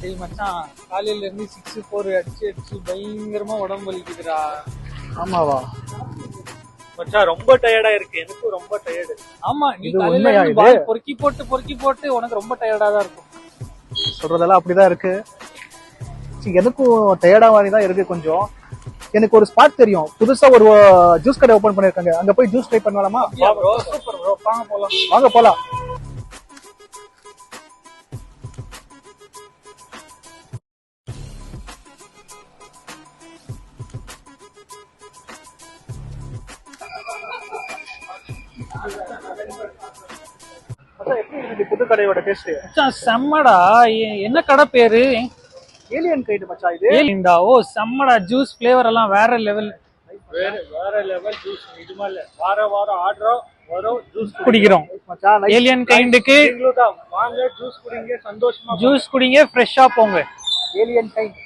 டேய் மச்சான், காலையில இருந்து 6-4 அடிச்சு அடிச்சு பயங்கரமா உடம்பு வலிக்குதுடா. ஆமாவா? மச்சான் ரொம்ப டயர்டா இருக்கு, எனக்கும் ரொம்ப டயர்டு. ஆமா, நீ இது காலையில உண்மையா இருந்து இது? பால் பொறுக்கி போட்டு உனக்கு ரொம்ப டயர்டா தான் இருக்கும். சொல்றதெல்லாம் அப்படிதான் இருக்கு. எனக்கும் டயர்டா மாதிரி தான் இருக்கு கொஞ்சம். எனக்கு ஒரு ஸ்பாட் தெரியும், புதுசா ஒரு ஜூஸ் கடை ஓபன் பண்ணிருக்காங்க, அங்க போய் ஜூஸ் ட்ரை பண்ணலாமா? ப்ரோ சூப்பர் ப்ரோ, வாங்க போலாம். வாங்க போலாம். எப்படி இருக்கு புது கடையோட டேஸ்ட்? மச்சான் செம்மடா. என்ன கடை பேரு? ஏலியன் கைடு மச்சான் இது. ஏலியன்டா. ஓ செம்மடா, ஜூஸ் ஃபிளேவர் எல்லாம் வேற லெவல். வேற லெவல் ஜூஸ். இதுமா இல்ல, வாரம் ஆர்டர் வரும், ஜூஸ் குடிக்கிறோம். மச்சான் ஏலியன் கைண்டுக்கு வாங்க, ஜூஸ் குடிங்க, சந்தோஷமா ஜூஸ் குடிங்க, ஃப்ரெஷ்ஷா போங்க. Alien kind.